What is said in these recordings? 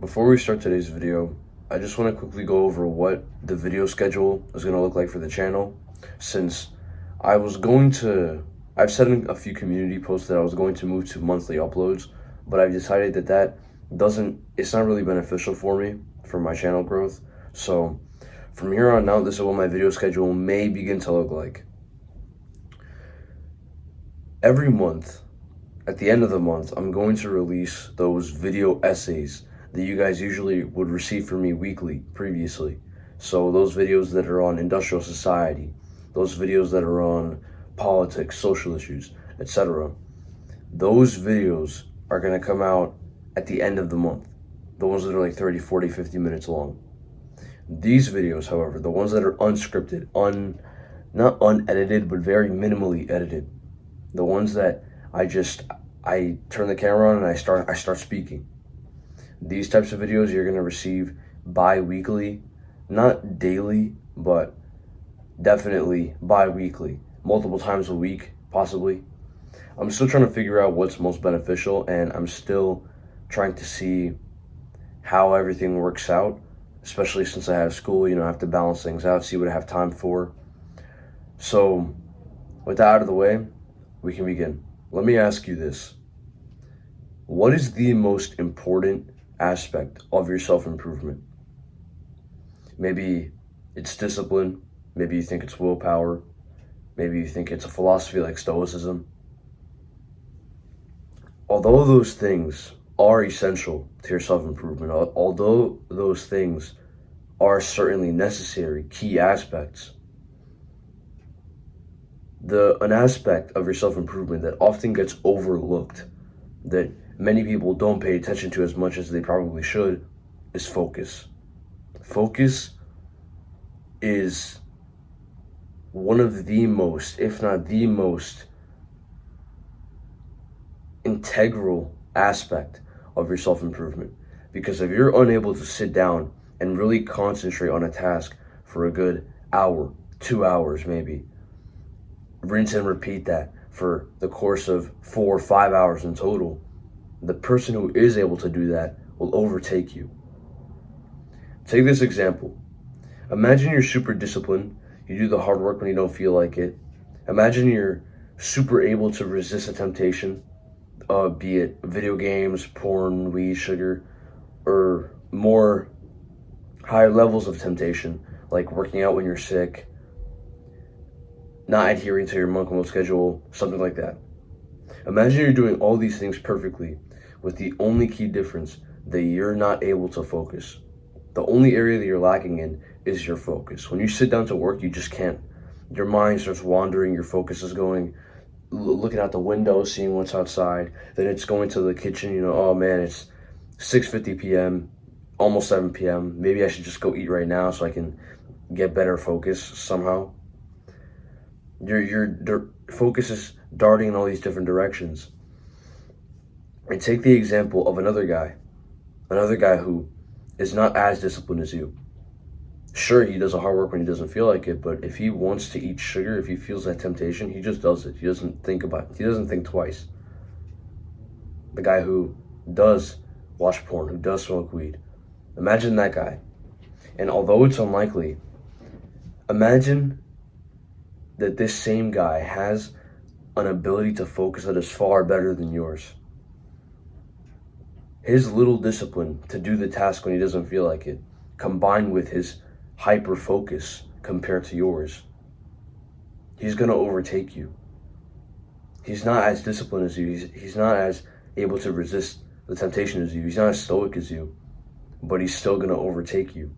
Before we start today's video, I just want to quickly go over what the video schedule is going to look like for the channel, since I've said in a few community posts that I was going to move to monthly uploads, but I've decided that it's not really beneficial for me, for my channel growth. So from here on out, this is what my video schedule may begin to look like. Every month, at the end of the month, I'm going to release those video essays that you guys usually would receive from me weekly previously. So those videos that are on industrial society, those videos that are on politics, social issues, etc. Those videos are going to come out at the end of the month. The ones that are like 30, 40, 50 minutes long. These videos, however, the ones that are unscripted, not unedited, but very minimally edited, the ones that I turn the camera on and I start speaking. These types of videos you're gonna receive bi-weekly, not daily, but definitely bi-weekly, multiple times a week, possibly. I'm still trying to figure out what's most beneficial, and I'm still trying to see how everything works out, especially since I have school. I have to balance things out, see what I have time for. So with that out of the way, we can begin. Let me ask you this. What is the most important aspect of your self-improvement? Maybe it's discipline. Maybe you think it's willpower. Maybe you think it's a philosophy like Stoicism. Although those things are essential to your self-improvement, although those things are certainly necessary, key aspects, an aspect of your self-improvement that often gets overlooked, that many people don't pay attention to as much as they probably should, is focus. Focus is one of the most, if not the most, integral aspect of your self-improvement. Because if you're unable to sit down and really concentrate on a task for a good hour, 2 hours maybe, rinse and repeat that for the course of 4 or 5 hours in total, the person who is able to do that will overtake you. Take this example. Imagine you're super disciplined. You do the hard work when you don't feel like it. Imagine you're super able to resist a temptation, be it video games, porn, weed, sugar, or more higher levels of temptation, like working out when you're sick, not adhering to your monk mode schedule, something like that. Imagine you're doing all these things perfectly, with the only key difference that you're not able to focus. The only area that you're lacking in is your focus. When you sit down to work, you just can't. Your mind starts wandering, your focus is going, looking out the window, seeing what's outside. Then it's going to the kitchen, oh man, it's 6:50 p.m., almost 7 p.m. Maybe I should just go eat right now so I can get better focus somehow. Your focus is darting in all these different directions. And take the example of another guy who is not as disciplined as you. Sure, he does the hard work when he doesn't feel like it, but if he wants to eat sugar, if he feels that temptation, he just does it. He doesn't think about it. He doesn't think twice. The guy who does watch porn, who does smoke weed. Imagine that guy. And although it's unlikely, imagine that this same guy has an ability to focus that is far better than yours. His little discipline to do the task when he doesn't feel like it, combined with his hyper focus compared to yours, he's going to overtake you. He's not as disciplined as you. He's not as able to resist the temptation as you. He's not as stoic as you, but he's still going to overtake you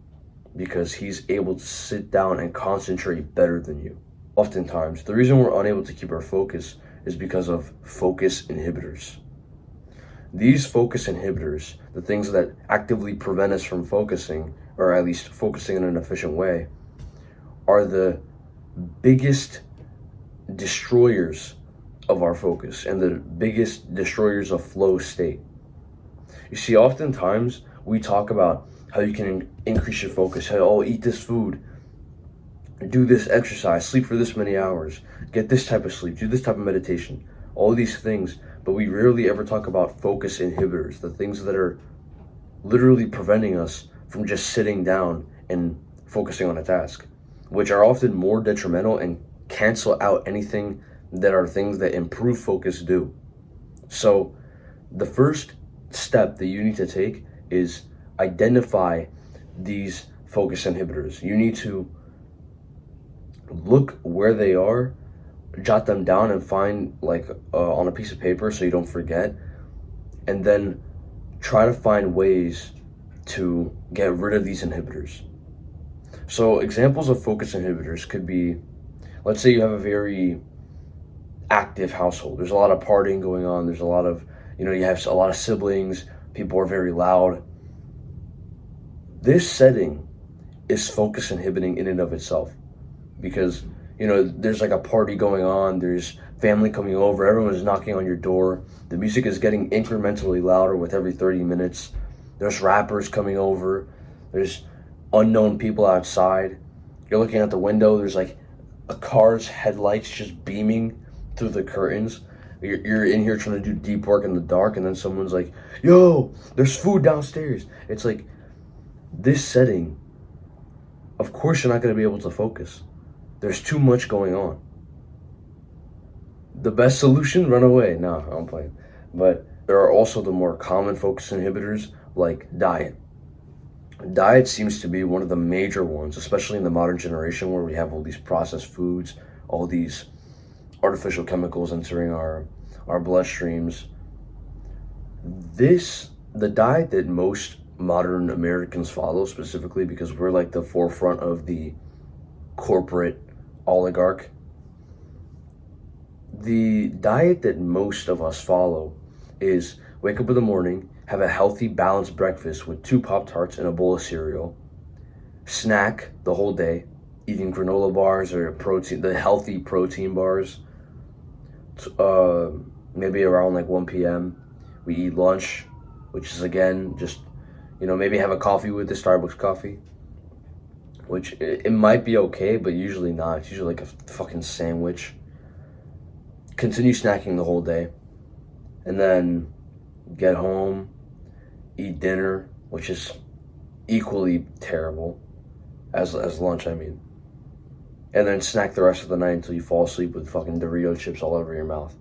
because he's able to sit down and concentrate better than you. Oftentimes, the reason we're unable to keep our focus is because of focus inhibitors. These focus inhibitors, the things that actively prevent us from focusing, or at least focusing in an efficient way, are the biggest destroyers of our focus and the biggest destroyers of flow state. You see, oftentimes we talk about how you can increase your focus, eat this food, do this exercise, sleep for this many hours, get this type of sleep, do this type of meditation, all these things, but we rarely ever talk about focus inhibitors, the things that are literally preventing us from just sitting down and focusing on a task, which are often more detrimental and cancel out anything that are things that improve focus do. So, the first step that you need to take is identify these focus inhibitors. You need to look where they are, jot them down, and find on a piece of paper so you don't forget, and then try to find ways to get rid of these inhibitors. So examples of focus inhibitors could be, let's say you have a very active household. There's a lot of partying going on. There's a lot of, you have a lot of siblings. People are very loud. This setting is focus inhibiting in and of itself because, there's like a party going on. There's family coming over. Everyone's knocking on your door. The music is getting incrementally louder with every 30 minutes. There's rappers coming over. There's unknown people outside. You're looking out the window. There's like a car's headlights just beaming through the curtains. You're in here trying to do deep work in the dark, and then someone's like, yo, there's food downstairs. It's like, this setting, of course you're not going to be able to focus. There's too much going on. The best solution, run away. No, I'm playing. But there are also the more common focus inhibitors like diet. Diet seems to be one of the major ones, especially in the modern generation where we have all these processed foods, all these artificial chemicals entering our bloodstreams. The diet that most modern Americans follow, specifically because we're like the forefront of the corporate oligarch, the diet that most of us follow is wake up in the morning, have a healthy, balanced breakfast with 2 Pop-Tarts and a bowl of cereal, snack the whole day, eating granola bars or the healthy protein bars. Maybe around like 1 p.m. we eat lunch, which is again just, maybe have a coffee with the Starbucks coffee, which it might be okay, but usually not. It's usually like a fucking sandwich. Continue snacking the whole day, and then get home, eat dinner, which is equally terrible as lunch, I mean. And then snack the rest of the night until you fall asleep with fucking Dorito chips all over your mouth.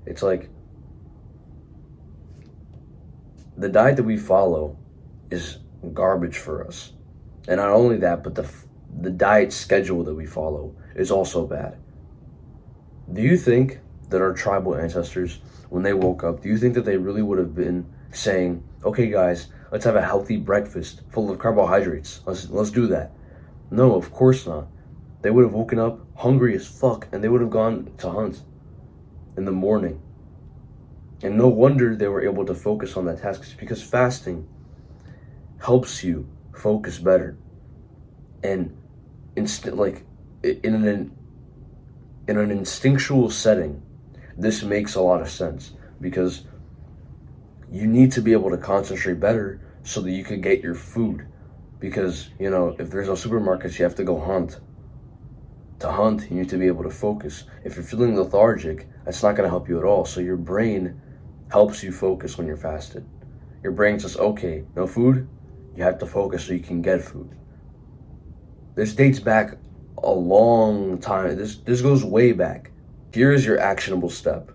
It's like, the diet that we follow is garbage for us. And not only that, but the diet schedule that we follow is also bad. Do you think that our tribal ancestors, when they woke up, do you think that they really would have been saying, okay guys, let's have a healthy breakfast full of carbohydrates. Let's do that. No, of course not. They would have woken up hungry as fuck and they would have gone to hunt in the morning. And no wonder they were able to focus on that task. It's because fasting helps you focus better. And in an instinctual setting, this makes a lot of sense because you need to be able to concentrate better so that you could get your food. Because, if there's no supermarkets, you have to go hunt. To hunt, you need to be able to focus. If you're feeling lethargic, that's not going to help you at all. So your brain helps you focus when you're fasted. Your brain says, okay, no food, you have to focus so you can get food. This dates back a long time. This goes way back. Here is your actionable step.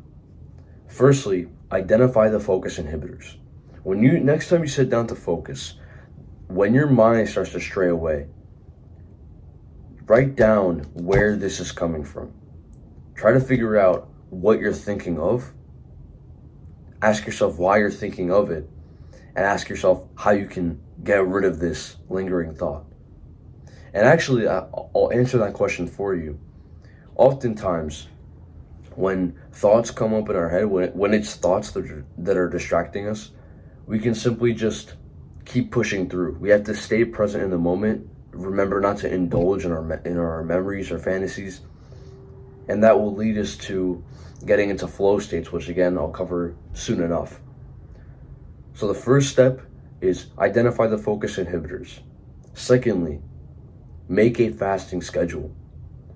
Firstly, identify the focus inhibitors. Next time you sit down to focus, when your mind starts to stray away, write down where this is coming from. Try to figure out what you're thinking of. Ask yourself why you're thinking of it, and ask yourself how you can get rid of this lingering thought. And actually, I'll answer that question for you. Oftentimes, when thoughts come up in our head, when it's thoughts that are distracting us, we can simply just keep pushing through. We have to stay present in the moment. Remember not to indulge in our memories or fantasies, and that will lead us to getting into flow states, which again I'll cover soon enough. So the first step is identify the focus inhibitors. Secondly, make a fasting schedule.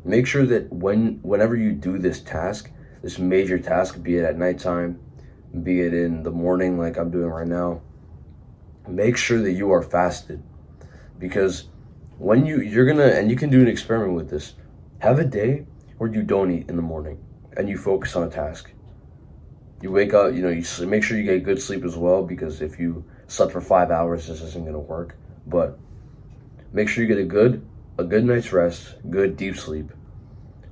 Make sure that whenever you do this task, this major task, be it at nighttime, be it in the morning like I'm doing right now, make sure that you are fasted, because when you're gonna, and you can do an experiment with this, have a day where you don't eat in the morning and you focus on a task. You wake up, make sure you get good sleep as well, because if you slept for 5 hours, this isn't gonna work. But make sure you get a good night's rest, good deep sleep.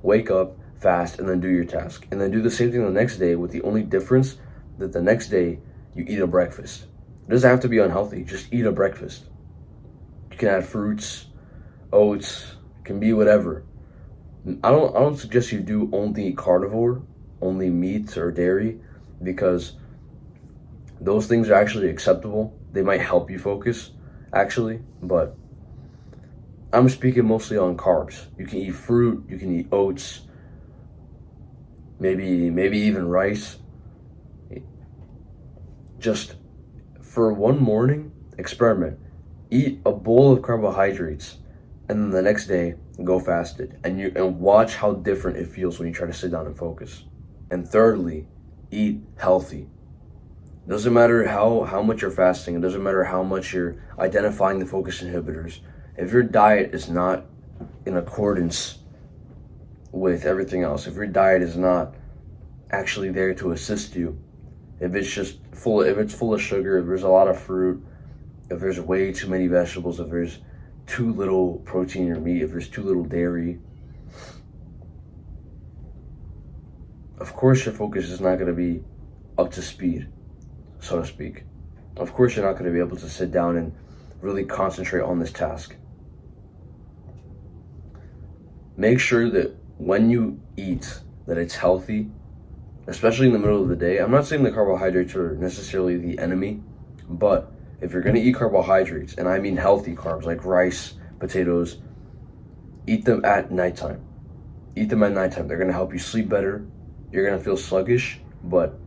Wake up, fast, and then do your task. And then do the same thing the next day, with the only difference that the next day you eat a breakfast. It doesn't have to be unhealthy, just eat a breakfast. You can add fruits, oats, it can be whatever. I don't suggest you do only carnivore, only meat or dairy, because those things are actually acceptable. They might help you focus, actually, but I'm speaking mostly on carbs. You can eat fruit, you can eat oats, maybe even rice. Just for one morning, experiment. Eat a bowl of carbohydrates, and then the next day go fasted, and watch how different it feels when you try to sit down and focus. And thirdly, eat healthy. It doesn't matter how much you're fasting. It doesn't matter how much you're identifying the focus inhibitors. If your diet is not in accordance with everything else, if your diet is not actually there to assist you, if it's full of sugar, if there's a lot of fruit, if there's way too many vegetables, if there's too little protein or meat, if there's too little dairy, of course your focus is not going to be up to speed, so to speak. Of course you're not going to be able to sit down and really concentrate on this task. Make sure that when you eat, that it's healthy, especially in the middle of the day. I'm not saying the carbohydrates are necessarily the enemy, but if you're going to eat carbohydrates, and I mean healthy carbs like rice, potatoes, eat them at nighttime. Eat them at nighttime. They're going to help you sleep better. You're going to feel sluggish, but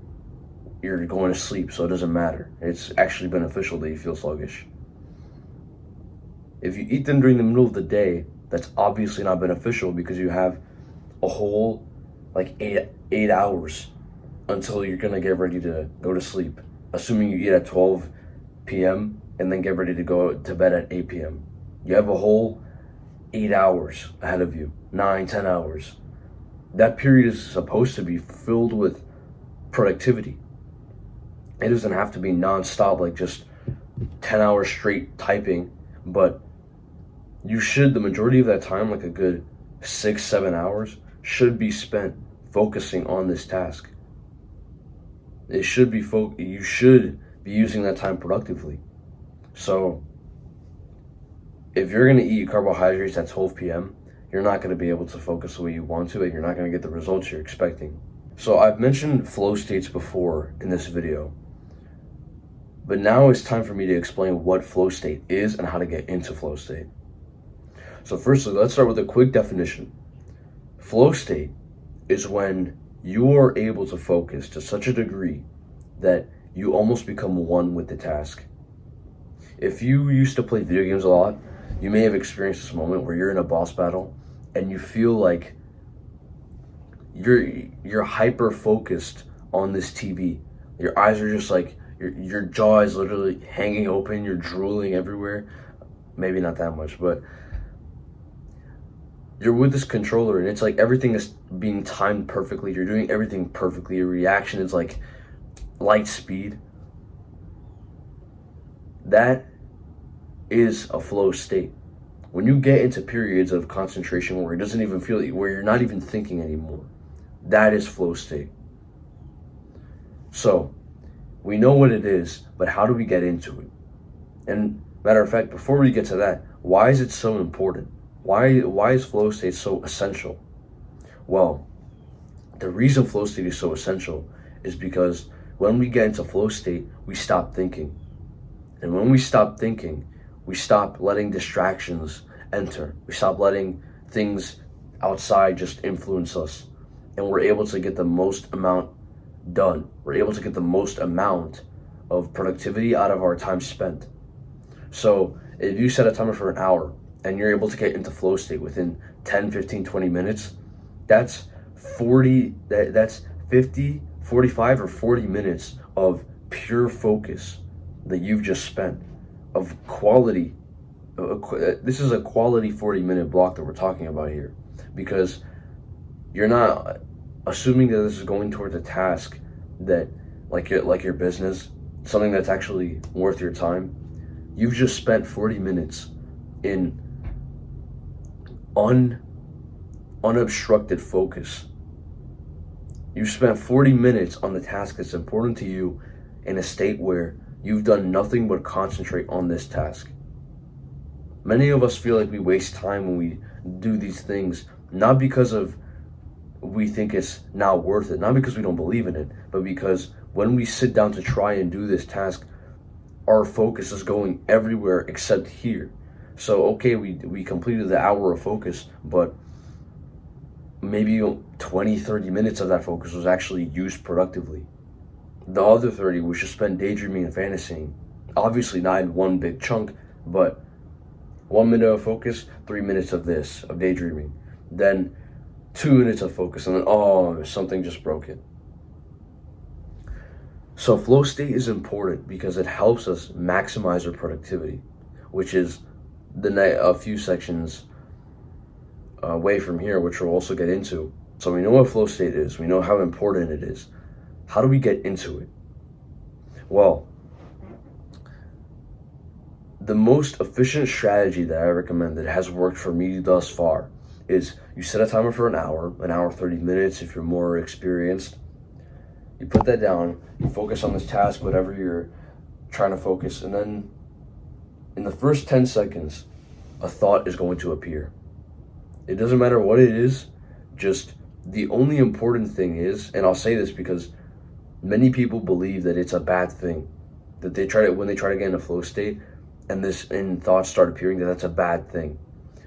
you're going to sleep, so it doesn't matter. It's actually beneficial that you feel sluggish. If you eat them during the middle of the day, that's obviously not beneficial, because you have a whole like eight hours until you're going to get ready to go to sleep. Assuming you eat at 12 p.m. and then get ready to go to bed at 8 p.m. You have a whole 8 hours ahead of you, 9-10 hours. That period is supposed to be filled with productivity. It doesn't have to be nonstop, like just 10 hours straight typing, but the majority of that time, like a good 6-7 hours, should be spent focusing on this task. You should be using that time productively. So if you're going to eat carbohydrates at 12 p.m., you're not going to be able to focus the way you want to, and you're not going to get the results you're expecting. So I've mentioned flow states before in this video, but now it's time for me to explain what flow state is and how to get into flow state. So firstly, let's start with a quick definition. Flow state is when you are able to focus to such a degree that you almost become one with the task. If you used to play video games a lot, you may have experienced this moment where you're in a boss battle and you feel like you're hyper focused on this TV. Your eyes are just like, your jaw is literally hanging open, you're drooling everywhere. Maybe not that much, but you're with this controller and it's like everything is being timed perfectly. You're doing everything perfectly. Your reaction is like light speed. That is a flow state. When you get into periods of concentration where it doesn't even feel, where you're not even thinking anymore, that is flow state. So we know what it is, but how do we get into it? And matter of fact, before we get to that, why is it so important? Why is flow state so essential? Well, the reason flow state is so essential is because when we get into flow state, we stop thinking. And when we stop thinking, we stop letting distractions enter. We stop letting things outside just influence us. And we're able to get the most amount done. We're able to get the most amount of productivity out of our time spent. So if you set a timer for an hour and you're able to get into flow state within 10, 15, 20 minutes, that's 50, 45 or 40 minutes of pure focus that you've just spent. of quality. This is a quality 40-minute block that we're talking about here, because you're not assuming that this is going towards a task that, like your business, something that's actually worth your time. You've just spent 40 minutes in unobstructed focus. You spent 40 minutes on the task that's important to you in a state where you've done nothing but concentrate on this task. Many of us feel like we waste time when we do these things, not because of we think it's not worth it, not because we don't believe in it, but because when we sit down to try and do this task, our focus is going everywhere except here. So okay, we completed the hour of focus, but maybe 20-30 minutes of that focus was actually used productively. The other 30 was just spent daydreaming and fantasying. Obviously not in one big chunk, but 1 minute of focus, 3 minutes of this, of daydreaming. Then 2 minutes of focus, and then, something just broke it. So flow state is important because it helps us maximize our productivity, which is a few sections away from here, which we'll also get into. So we know what flow state is. We know how important it is. How do we get into it? Well, the most efficient strategy that I recommend that has worked for me thus far is you set a timer for an hour, 30 minutes if you're more experienced. You put that down, you focus on this task, whatever you're trying to focus, and then in the first 10 seconds, a thought is going to appear. It doesn't matter what it is, just the only important thing is, and I'll say this because many people believe that it's a bad thing, that when they try to get in a flow state and thoughts start appearing, that's a bad thing.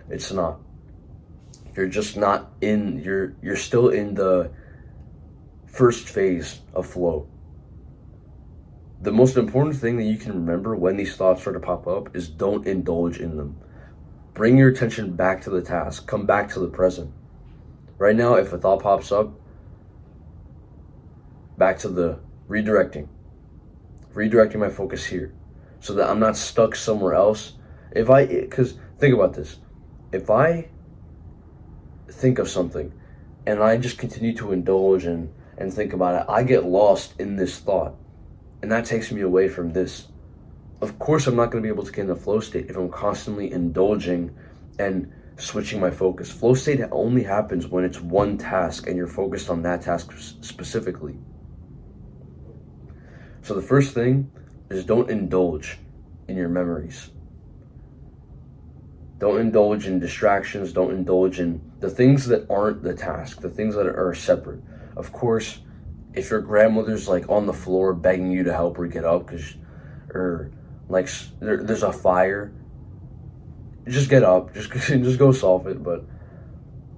It's not. You're just not you're still in the first phase of flow. The most important thing that you can remember when these thoughts start to pop up is don't indulge in them. Bring your attention back to the task. Come back to the present. Right now, if a thought pops up, back to the redirecting my focus here so that I'm not stuck somewhere else. Because think about this. If I think of something and I just continue to indulge and think about it, I get lost in this thought, and that takes me away from this. Of course, I'm not going to be able to get in a flow state if I'm constantly indulging and switching my focus. Flow state only happens when it's one task and you're focused on that task specifically. So the first thing is don't indulge in your memories. Don't indulge in distractions. Don't indulge in the things that aren't the task, the things that are separate. Of course, if your grandmother's like on the floor begging you to help her get up there's a fire, just get up, just go solve it. But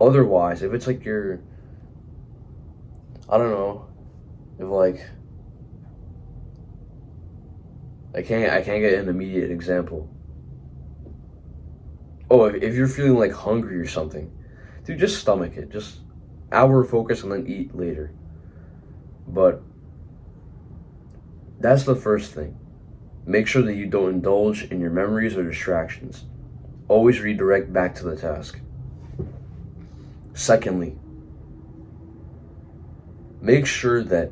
otherwise, if it's like I don't know, if like I can't get an immediate example. Oh, if you're feeling like hungry or something, dude, just stomach it. Just hour focus and then eat later. But that's the first thing. Make sure that you don't indulge in your memories or distractions. Always redirect back to the task. Secondly, make sure that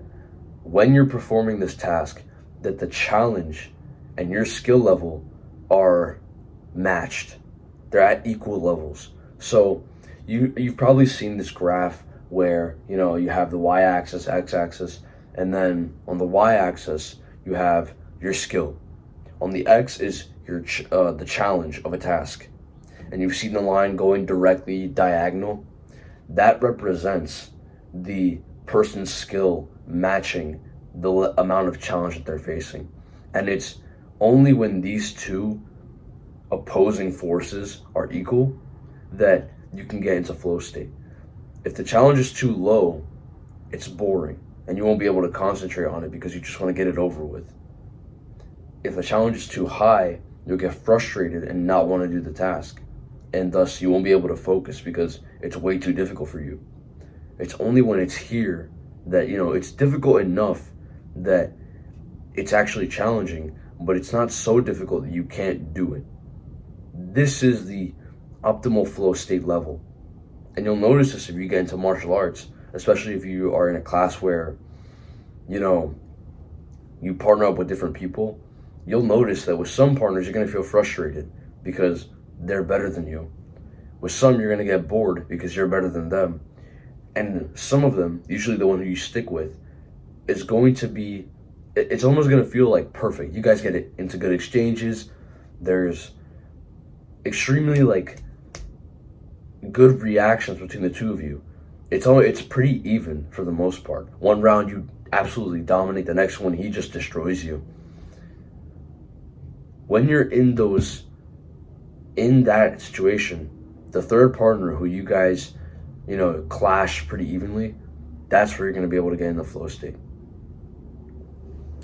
when you're performing this task, that the challenge and your skill level are matched. They're at equal levels. So you've probably seen this graph where you have the y-axis, x-axis, and then on the y-axis you have your skill. On the x is the challenge of a task, and you've seen the line going directly diagonal. That represents the person's skill matching the amount of challenge that they're facing, and it's only when these two opposing forces are equal that you can get into flow state. If the challenge is too low, it's boring and you won't be able to concentrate on it because you just want to get it over with. If the challenge is too high, you'll get frustrated and not want to do the task, and thus you won't be able to focus because it's way too difficult for you. It's only when it's here that it's difficult enough that it's actually challenging, but it's not so difficult that you can't do it. This is the optimal flow state level. And you'll notice this if you get into martial arts, especially if you are in a class where, you partner up with different people. You'll notice that with some partners, you're going to feel frustrated because they're better than you. With some, you're going to get bored because you're better than them. And some of them, usually the one who you stick with, is going to be, it's almost going to feel like perfect. You guys get it into good exchanges. There's extremely good reactions between the two of you. It's pretty even for the most part. One round you absolutely dominate, the next one he just destroys you. When you're in that situation, the third partner who you guys, clash pretty evenly, that's where you're going to be able to get in the flow state.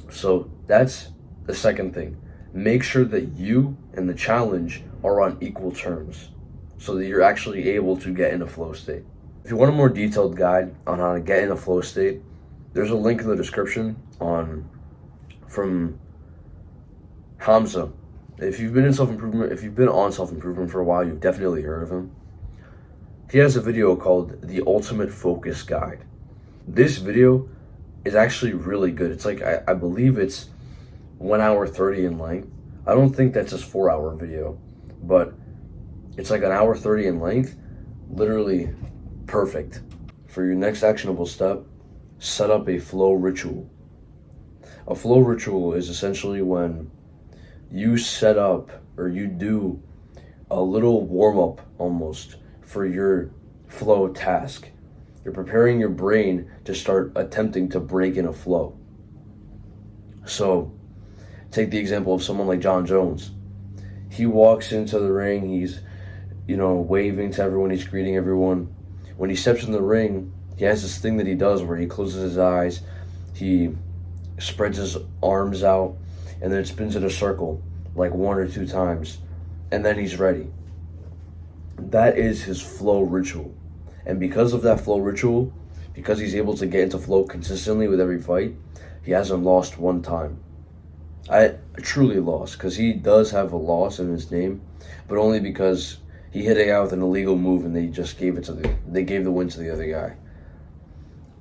So that's the second thing. Make sure that you and the challenge are on equal terms so that you're actually able to get in a flow state. If you want a more detailed guide on how to get in a flow state, there's a link in the description from Hamza. If you've been on self-improvement for a while, you've definitely heard of him. He has a video called The Ultimate Focus Guide. This video is actually really good. It's I believe it's 1 hour 30 in length. I don't think that's his 4-hour video, but it's 1 hour 30 in length. Literally perfect. For your next actionable step, set up a flow ritual. A flow ritual is essentially when you set up or you do a little warm-up almost for your flow task. You're preparing your brain to start attempting to break in a flow. So take the example of someone like John Jones. He walks into the ring, he's waving to everyone, he's greeting everyone. When he steps in the ring, he has this thing that he does where he closes his eyes, he spreads his arms out, and then spins in a circle 1 or 2 times, and then he's ready. That is his flow ritual. And because of that flow ritual, because he's able to get into flow consistently with every fight, he hasn't lost one time. I truly lost, because he does have a loss in his name, but only because he hit a guy with an illegal move and they just gave the win to the other guy.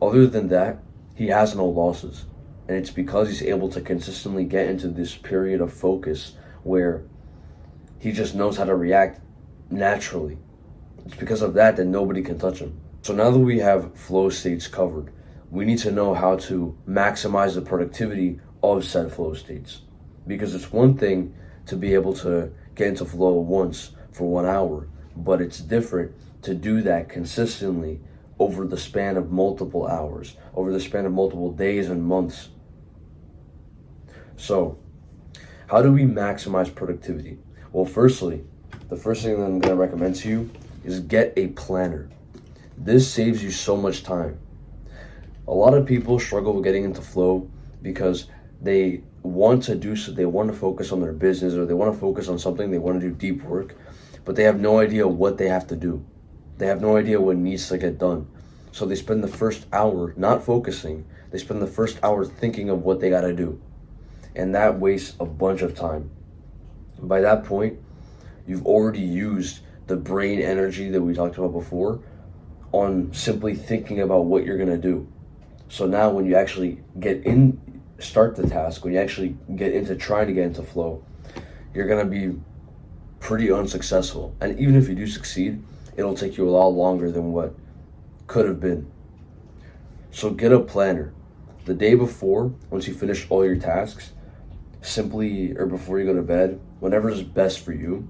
Other than that, he has no losses. And it's because he's able to consistently get into this period of focus where he just knows how to react naturally. It's because of that nobody can touch him. So now that we have flow states covered, we need to know how to maximize the productivity of said flow states. Because it's one thing to be able to get into flow once for 1 hour, but it's different to do that consistently over the span of multiple hours, over the span of multiple days and months. So, how do we maximize productivity? Well, firstly, the first thing that I'm going to recommend to you is get a planner. This saves you so much time. A lot of people struggle with getting into flow because they want to focus on their business, or they want to focus on something, they want to do deep work, but they have no idea what they have to do. They have no idea what needs to get done. So they spend the first hour not focusing. They spend the first hour thinking of what they got to do. And that wastes a bunch of time. By that point, you've already used the brain energy that we talked about before on simply thinking about what you're going to do. So now when you actually start the task, when you actually get into trying to get into flow, you're going to be pretty unsuccessful. And even if you do succeed, it'll take you a lot longer than what could have been. So get a planner. The day before, once you finish all your tasks, before you go to bed, whenever is best for you,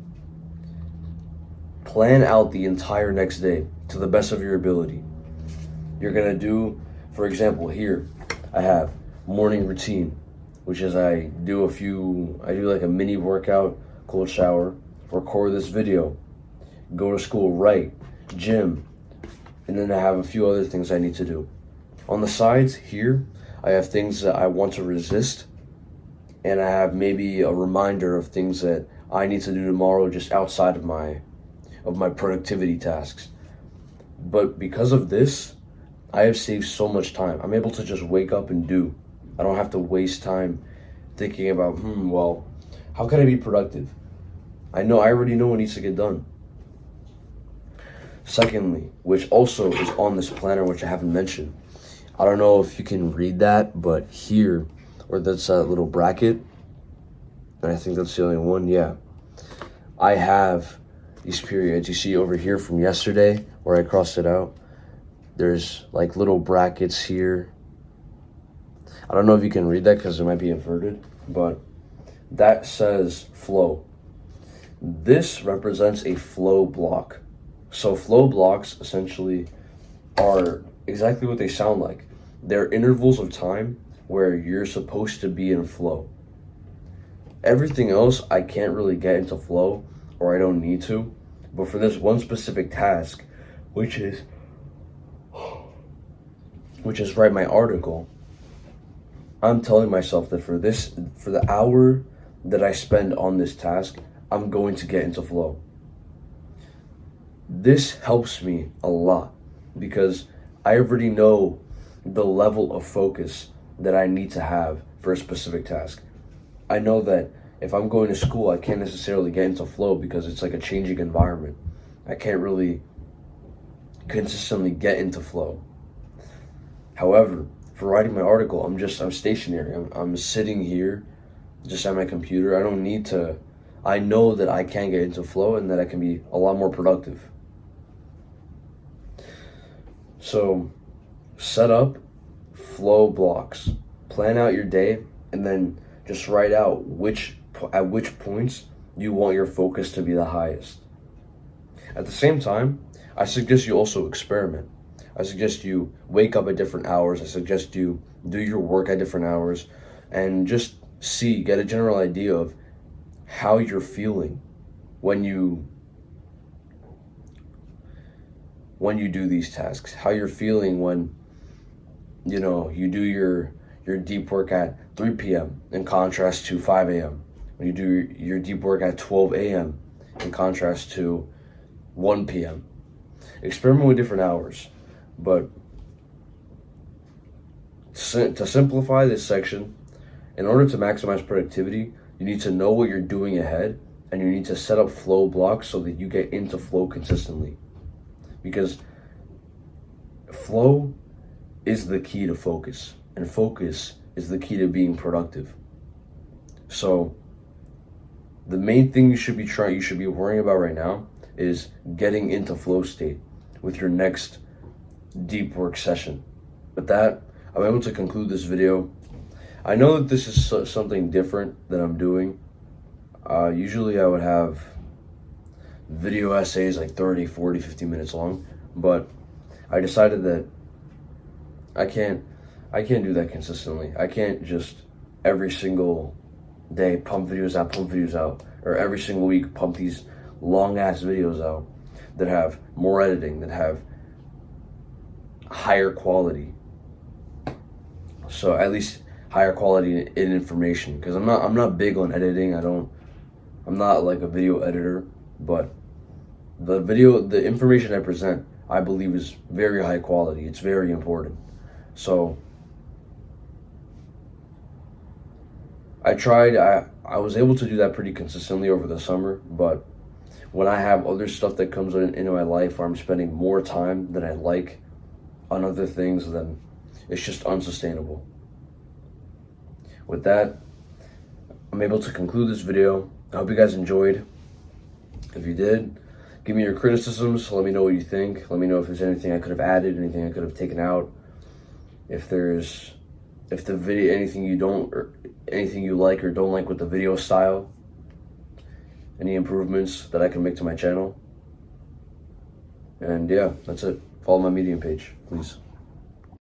plan out the entire next day to the best of your ability. You're going to do, for example, here, I have morning routine, which is I do a mini workout, cold shower, record this video, go to school, write, gym, and then I have a few other things I need to do. On the sides here, I have things that I want to resist, and I have maybe a reminder of things that I need to do tomorrow just outside of my productivity tasks. But because of this, I have saved so much time. I'm able to just wake up and do. I don't have to waste time thinking about, well, how can I be productive? I already know what needs to get done. Secondly, which also is on this planner, which I haven't mentioned, I don't know if you can read that, but here, or that's that little bracket, and I think that's the only one, yeah. I have these periods. You see over here from yesterday, where I crossed it out, there's like little brackets here. I don't know if you can read that because it might be inverted, but that says flow. This represents a flow block. So flow blocks essentially are exactly what they sound like. They're intervals of time where you're supposed to be in flow. Everything else, I can't really get into flow, or I don't need to. But for this one specific task, which is write my article, I'm telling myself that for the hour that I spend on this task, I'm going to get into flow. This helps me a lot because I already know the level of focus that I need to have for a specific task. I know that if I'm going to school, I can't necessarily get into flow because it's like a changing environment. I can't really consistently get into flow. However, for writing my article, I'm stationary. I'm sitting here just at my computer. I don't need to. I know that I can get into flow and that I can be a lot more productive. So, set up flow blocks. Plan out your day and then just write out at which points you want your focus to be the highest. At the same time, I suggest you also experiment. I suggest you wake up at different hours. I suggest you do your work at different hours and just get a general idea of how you're feeling when you do these tasks, how you're feeling when you do your deep work at 3 p.m. in contrast to 5 a.m. When you do your deep work at 12 a.m. in contrast to 1 p.m. Experiment with different hours. But to simplify this section, in order to maximize productivity, you need to know what you're doing ahead, and you need to set up flow blocks so that you get into flow consistently. Because flow is the key to focus, and focus is the key to being productive. So the main thing you should be worrying about right now is getting into flow state with your next deep work session. With that, I'm able to conclude this video. I know that this is something different that I'm doing. Usually I would have video essays like 30, 40, 50 minutes long, but I decided that I can't do that consistently. I can't just every single day pump videos out, or every single week pump these long ass videos out that have more editing, that have higher quality. So at least higher quality in information, because I'm not big on editing. I'm not like a video editor, but the information I present, I believe, is very high quality. It's very important. So I was able to do that pretty consistently over the summer, but when I have other stuff that comes into my life where I'm spending more time than I like on other things, then it's just unsustainable. With that, I'm able to conclude this video. I hope you guys enjoyed. If you did, give me your criticisms. Let me know what you think. Let me know if there's anything I could have added, anything I could have taken out. If the video, anything you like or don't like with the video style, any improvements that I can make to my channel. And yeah, that's it. Follow my Medium page, please.